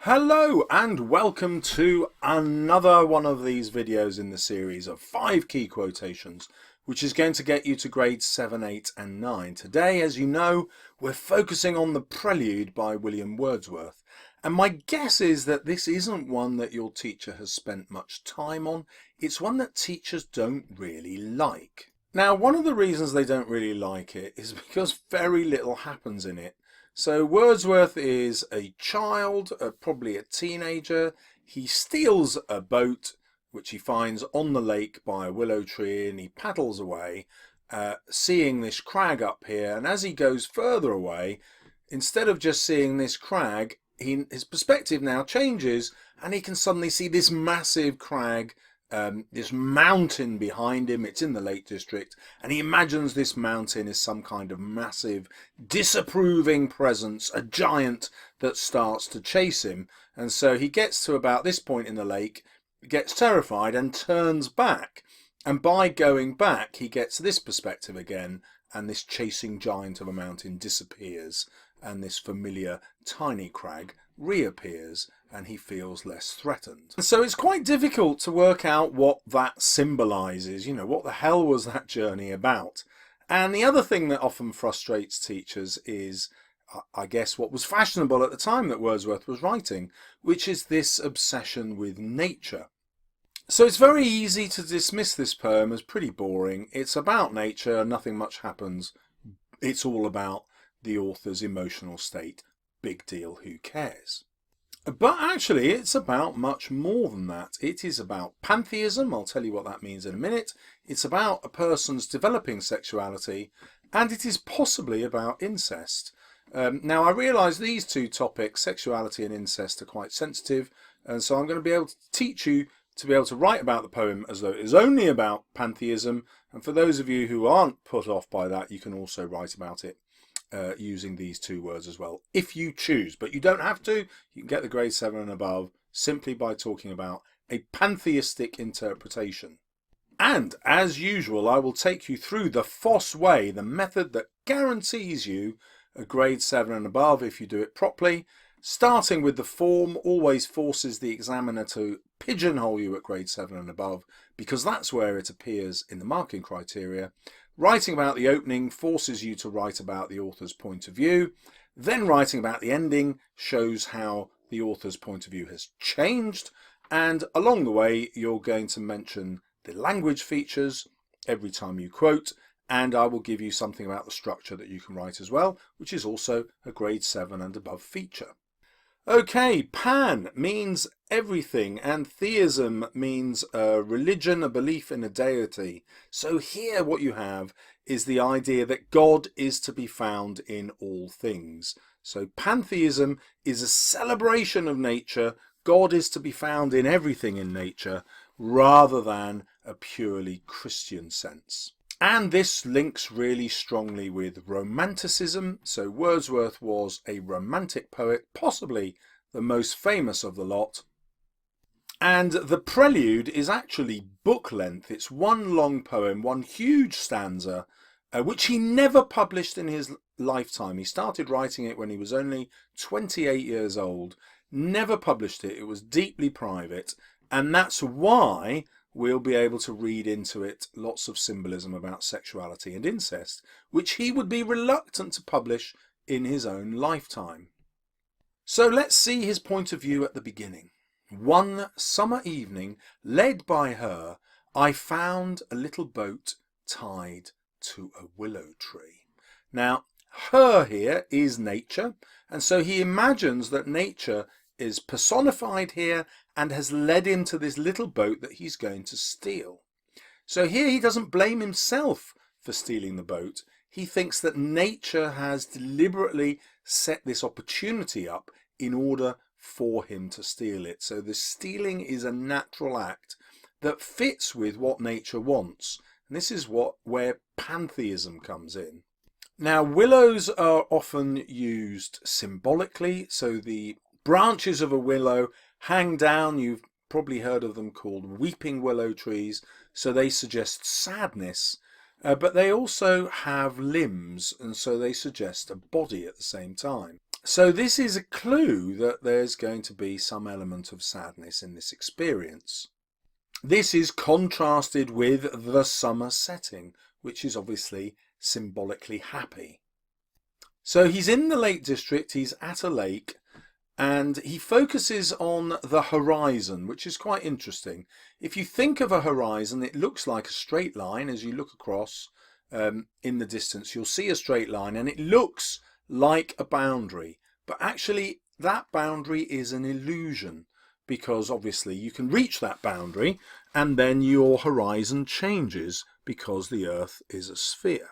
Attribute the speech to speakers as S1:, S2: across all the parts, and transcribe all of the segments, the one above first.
S1: Hello and welcome to another one of these videos in the series of 5 key quotations, which is going to get you to grades 7, 8 and 9. Today, as you know, we're focusing on The Prelude by William Wordsworth. And my guess is that this isn't one that your teacher has spent much time on. It's one that teachers don't really like. Now, one of the reasons they don't really like it is because very little happens in it. So Wordsworth is a child, probably a teenager. He steals a boat, which he finds on the lake by a willow tree, and he paddles away, seeing this crag up here. And as he goes further away, instead of just seeing this crag, his perspective now changes, and he can suddenly see this massive crag, this mountain behind him. It's in the Lake District, and he imagines this mountain is some kind of massive disapproving presence, a giant that starts to chase him. And so he gets to about this point in the lake, gets terrified and turns back, and by going back he gets this perspective again, and this chasing giant of a mountain disappears, and this familiar tiny crag reappears, and he feels less threatened. And so it's quite difficult to work out what that symbolises. You know, what the hell was that journey about? And the other thing that often frustrates teachers is, I guess, what was fashionable at the time that Wordsworth was writing, which is this obsession with nature. So it's very easy to dismiss this poem as pretty boring. It's about nature, nothing much happens. It's all about the author's emotional state. Big deal, who cares? But actually, it's about much more than that. It is about pantheism. I'll tell you what that means in a minute. It's about a person's developing sexuality, and it is possibly about incest. Now, I realise these two topics, sexuality and incest, are quite sensitive, and so I'm going to be able to teach you to be able to write about the poem as though it is only about pantheism. And for those of you who aren't put off by that, you can also write about it using these two words as well, if you choose. But you don't have to. You can get the grade 7 and above simply by talking about a pantheistic interpretation. And as usual, I will take you through the FOSS way, the method that guarantees you a grade 7 and above if you do it properly. Starting with the form always forces the examiner to pigeonhole you at grade 7 and above, because that's where it appears in the marking criteria. Writing about the opening forces you to write about the author's point of view. Then writing about the ending shows how the author's point of view has changed. And along the way, you're going to mention the language features every time you quote. And I will give you something about the structure that you can write as well, which is also a grade 7 and above feature. Okay, pan means everything, and theism means a religion, a belief in a deity. So here what you have is the idea that God is to be found in all things. So pantheism is a celebration of nature. God is to be found in everything in nature, rather than a purely Christian sense. And this links really strongly with Romanticism. So Wordsworth was a romantic poet, possibly the most famous of the lot. And The Prelude is actually book length. It's one long poem, one huge stanza, which he never published in his lifetime. He started writing it when he was only 28 years old, never published it. It was deeply private, and that's why we'll be able to read into it lots of symbolism about sexuality and incest, which he would be reluctant to publish in his own lifetime. So let's see his point of view at the beginning. One summer evening, led by her, I found a little boat tied to a willow tree. Now, her here is nature, and so he imagines that nature is personified here and has led him to this little boat that he's going to steal. So here he doesn't blame himself for stealing the boat. He thinks that nature has deliberately set this opportunity up in order for him to steal it. So the stealing is a natural act that fits with what nature wants. And this is where pantheism comes in. Now, willows are often used symbolically. So the branches of a willow hang down. You've probably heard of them called weeping willow trees. So they suggest sadness, but they also have limbs, and so they suggest a body at the same time. So this is a clue that there's going to be some element of sadness in this experience. This is contrasted with the summer setting, which is obviously symbolically happy. So he's in the Lake District, he's at a lake, and he focuses on the horizon, which is quite interesting. If you think of a horizon, it looks like a straight line. As you look across in the distance, you'll see a straight line, and it looks like a boundary. But actually, that boundary is an illusion, because obviously you can reach that boundary, and then your horizon changes because the Earth is a sphere.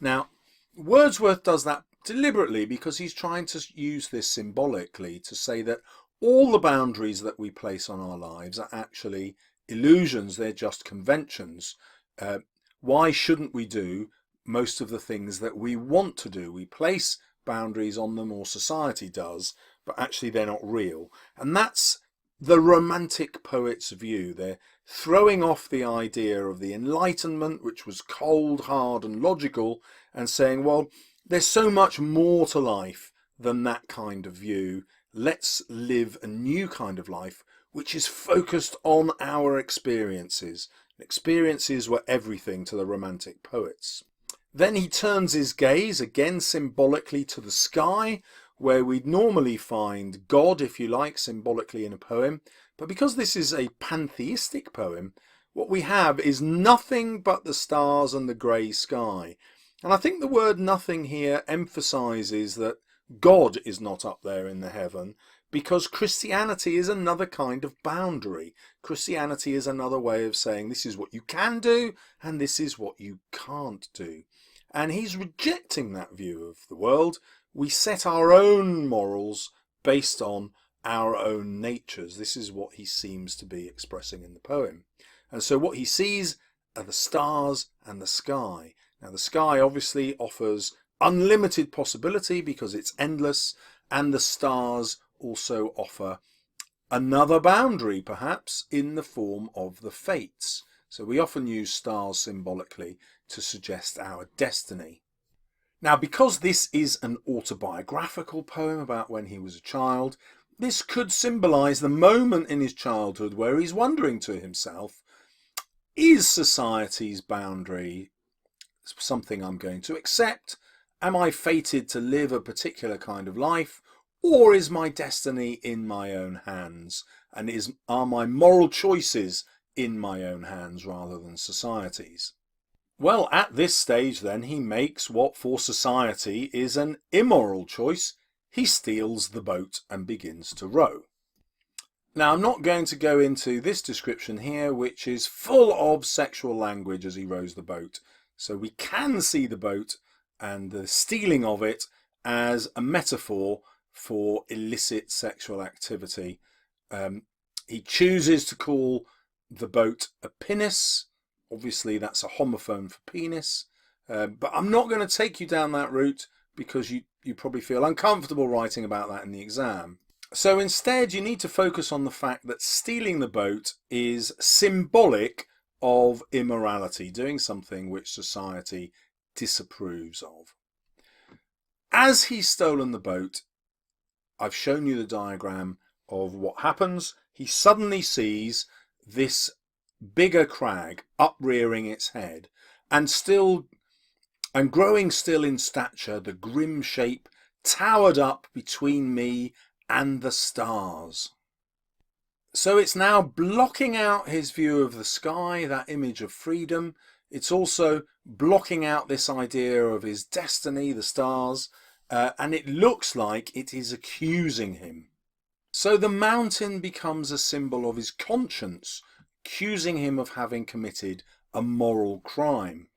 S1: Now, Wordsworth does that deliberately because he's trying to use this symbolically to say that all the boundaries that we place on our lives are actually illusions, they're just conventions. Why shouldn't we do most of the things that we want to do? We place boundaries on them, or society does, but actually they're not real. And that's the Romantic poet's view. They're throwing off the idea of the Enlightenment, which was cold, hard and logical, and saying, well, there's so much more to life than that kind of view. Let's live a new kind of life, which is focused on our experiences. Experiences were everything to the Romantic poets. Then he turns his gaze, again symbolically, to the sky, where we'd normally find God, if you like, symbolically in a poem. But because this is a pantheistic poem, what we have is nothing but the stars and the grey sky. And I think the word nothing here emphasizes that God is not up there in the heaven, because Christianity is another kind of boundary. Christianity is another way of saying this is what you can do and this is what you can't do. And he's rejecting that view of the world. We set our own morals based on our own natures. This is what he seems to be expressing in the poem. And so what he sees are the stars and the sky. Now the sky obviously offers unlimited possibility because it's endless, and the stars also offer another boundary, perhaps in the form of the fates. So we often use stars symbolically to suggest our destiny. Now, because this is an autobiographical poem about when he was a child, this could symbolize the moment in his childhood where he's wondering to himself, is society's boundary something I'm going to accept? Am I fated to live a particular kind of life? Or is my destiny in my own hands? And are my moral choices in my own hands rather than society's? Well, at this stage then, he makes what for society is an immoral choice. He steals the boat and begins to row. Now, I'm not going to go into this description here, which is full of sexual language as he rows the boat. So we can see the boat and the stealing of it as a metaphor for illicit sexual activity. He chooses to call the boat a pinnace. Obviously, that's a homophone for penis. But I'm not going to take you down that route because you probably feel uncomfortable writing about that in the exam. So instead, you need to focus on the fact that stealing the boat is symbolic of immorality, doing something which society disapproves of. As he's stolen the boat, I've shown you the diagram of what happens. He suddenly sees this bigger crag uprearing its head, and growing still in stature, the grim shape towered up between me and the stars. So it's now blocking out his view of the sky, that image of freedom. It's also blocking out this idea of his destiny, the stars, and it looks like it is accusing him. So the mountain becomes a symbol of his conscience, accusing him of having committed a moral crime.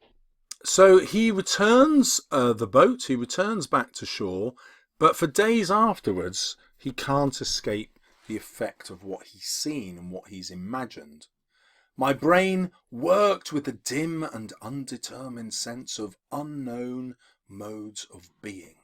S1: So he returns the boat, he returns back to shore, but for days afterwards he can't escape the effect of what he's seen and what he's imagined. My brain worked with a dim and undetermined sense of unknown modes of being.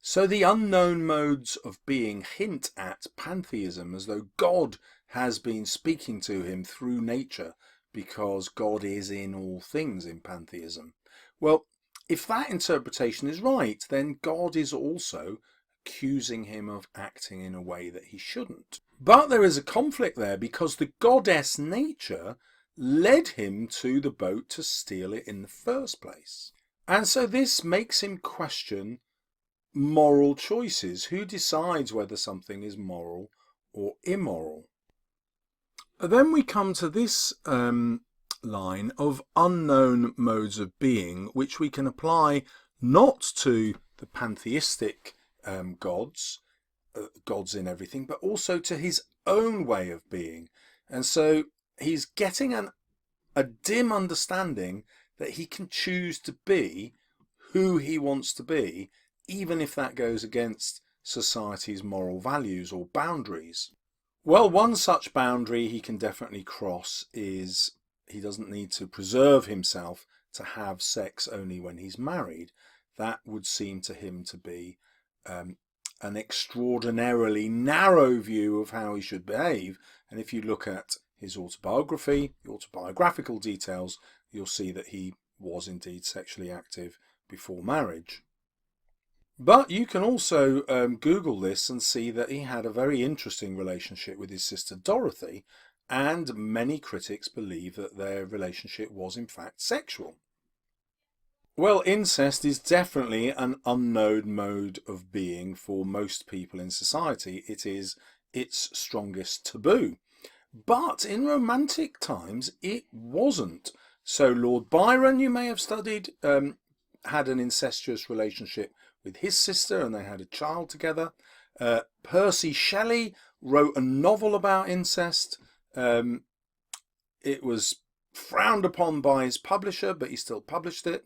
S1: So the unknown modes of being hint at pantheism, as though God has been speaking to him through nature, because God is in all things in pantheism. Well, if that interpretation is right, then God is also accusing him of acting in a way that he shouldn't. But there is a conflict there because the goddess nature led him to the boat to steal it in the first place. And so this makes him question moral choices. Who decides whether something is moral or immoral? Then we come to this line of unknown modes of being, which we can apply not to the pantheistic gods in everything, but also to his own way of being. And so he's getting a dim understanding that he can choose to be who he wants to be, even if that goes against society's moral values or boundaries. Well, one such boundary he can definitely cross is he doesn't need to preserve himself to have sex only when he's married. That would seem to him to be an extraordinarily narrow view of how he should behave. And if you look at his autobiography, the autobiographical details, you'll see that he was indeed sexually active before marriage. But you can also Google this and see that he had a very interesting relationship with his sister Dorothy, and many critics believe that their relationship was in fact sexual. Well, incest is definitely an unknown mode of being for most people in society. It is its strongest taboo. But in Romantic times, it wasn't. So Lord Byron, you may have studied, had an incestuous relationship with his sister, and they had a child together. Percy Shelley wrote a novel about incest. It was frowned upon by his publisher, but he still published it.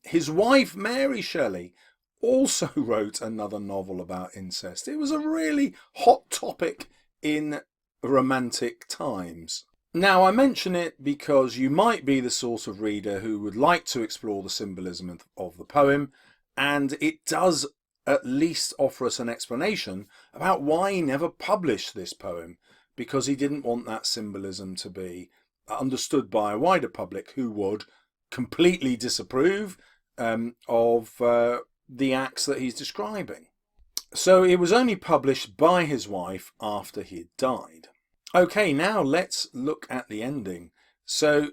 S1: His wife, Mary Shelley, also wrote another novel about incest. It was a really hot topic in Romantic times. Now, I mention it because you might be the sort of reader who would like to explore the symbolism of the poem, and it does at least offer us an explanation about why he never published this poem, because he didn't want that symbolism to be understood by a wider public who would completely disapprove of the acts that he's describing. So it was only published by his wife after he had died. Okay, now let's look at the ending. So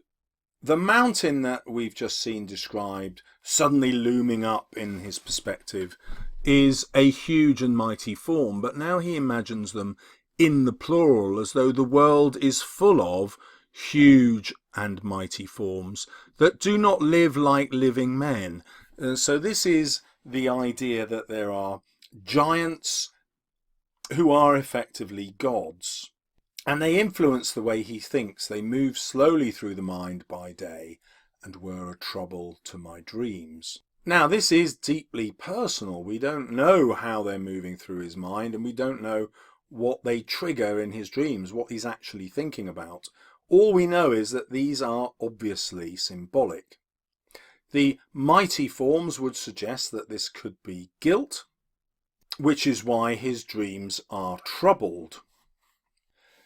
S1: the mountain that we've just seen described, suddenly looming up in his perspective, is a huge and mighty form, but now he imagines them in the plural, as though the world is full of huge and mighty forms that do not live like living men. So this is the idea that there are giants who are effectively gods, and they influence the way he thinks. They move slowly through the mind by day and were a trouble to my dreams. Now, this is deeply personal. We don't know how they're moving through his mind, and we don't know what they trigger in his dreams, what he's actually thinking about. All we know is that these are obviously symbolic. The mighty forms would suggest that this could be guilt, which is why his dreams are troubled.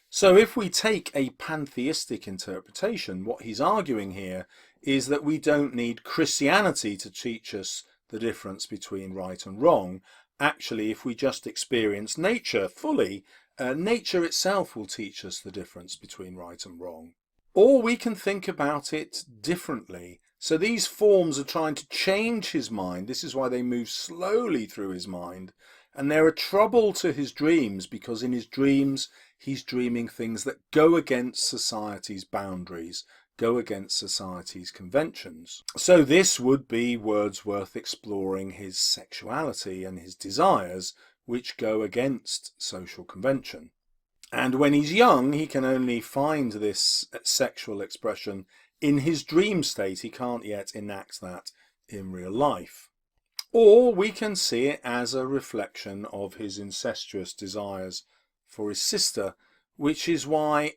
S1: So if we take a pantheistic interpretation, what he's arguing here is that we don't need Christianity to teach us the difference between right and wrong. Actually, if we just experience nature fully, nature itself will teach us the difference between right and wrong. Or we can think about it differently. So these forms are trying to change his mind. This is why they move slowly through his mind. And they're a trouble to his dreams, because in his dreams he's dreaming things that go against society's boundaries, go against society's conventions. So this would be Wordsworth exploring his sexuality and his desires, which go against social convention. And when he's young, he can only find this sexual expression in his dream state. He can't yet enact that in real life. Or we can see it as a reflection of his incestuous desires for his sister, which is why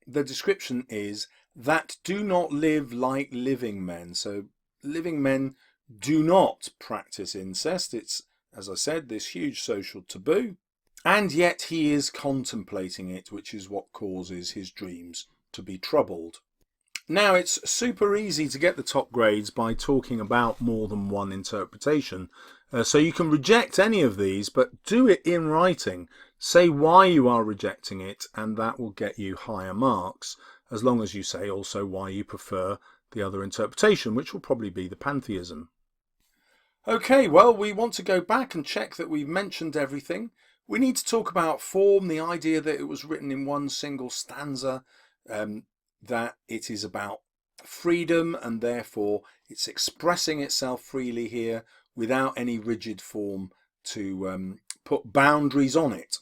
S1: the description is that do not live like living men. So living men do not practice incest. It's, as I said, this huge social taboo. And yet he is contemplating it, which is what causes his dreams to be troubled. Now, it's super easy to get the top grades by talking about more than one interpretation. So you can reject any of these, but do it in writing. Say why you are rejecting it, and that will get you higher marks, as long as you say also why you prefer the other interpretation, which will probably be the pantheism. Okay, well, we want to go back and check that we've mentioned everything. We need to talk about form, the idea that it was written in one single stanza, that it is about freedom, and therefore it's expressing itself freely here without any rigid form to put boundaries on it.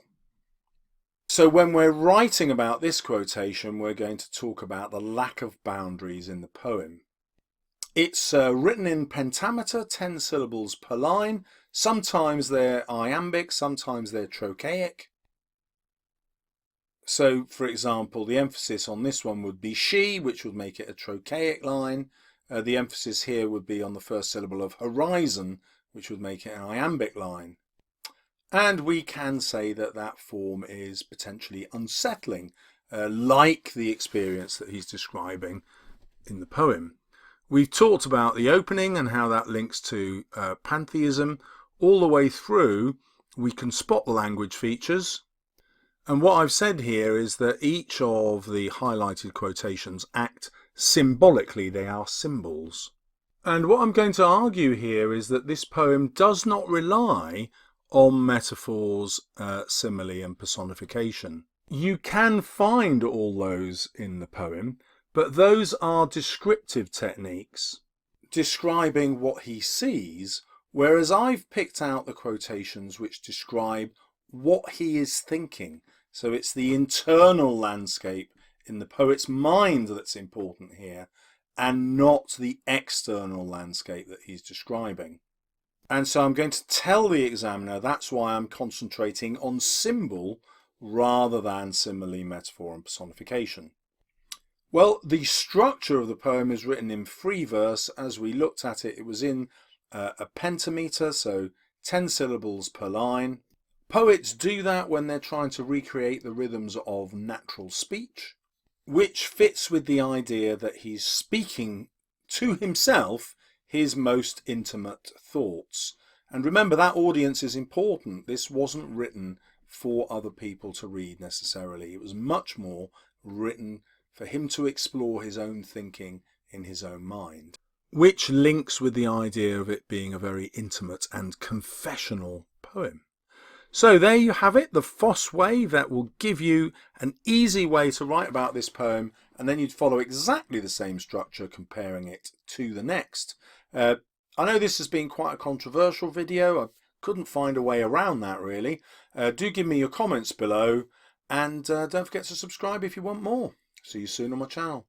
S1: So when we're writing about this quotation, we're going to talk about the lack of boundaries in the poem. It's written in pentameter, 10 syllables per line. Sometimes they're iambic, sometimes they're trochaic. So, for example, the emphasis on this one would be she, which would make it a trochaic line. The emphasis here would be on the first syllable of horizon, which would make it an iambic line. And we can say that that form is potentially unsettling, like the experience that he's describing in the poem. We've talked about the opening and how that links to pantheism. All the way through, we can spot the language features. And what I've said here is that each of the highlighted quotations act symbolically. They are symbols. And what I'm going to argue here is that this poem does not rely on metaphors, simile and personification. You can find all those in the poem, but those are descriptive techniques, describing what he sees, whereas I've picked out the quotations which describe what he is thinking. So it's the internal landscape in the poet's mind that's important here, and not the external landscape that he's describing. And so I'm going to tell the examiner that's why I'm concentrating on symbol rather than simile, metaphor and personification. Well, the structure of the poem is written in free verse. As we looked at it, it was in a pentameter, so 10 syllables per line. Poets do that when they're trying to recreate the rhythms of natural speech, which fits with the idea that he's speaking to himself his most intimate thoughts. And remember, that audience is important. This wasn't written for other people to read necessarily. It was much more written for him to explore his own thinking in his own mind, which links with the idea of it being a very intimate and confessional poem. So there you have it, the Foss way that will give you an easy way to write about this poem, and then you'd follow exactly the same structure comparing it to the next. I know this has been quite a controversial video. I couldn't find a way around that really. Do give me your comments below, and don't forget to subscribe if you want more. See you soon on my channel.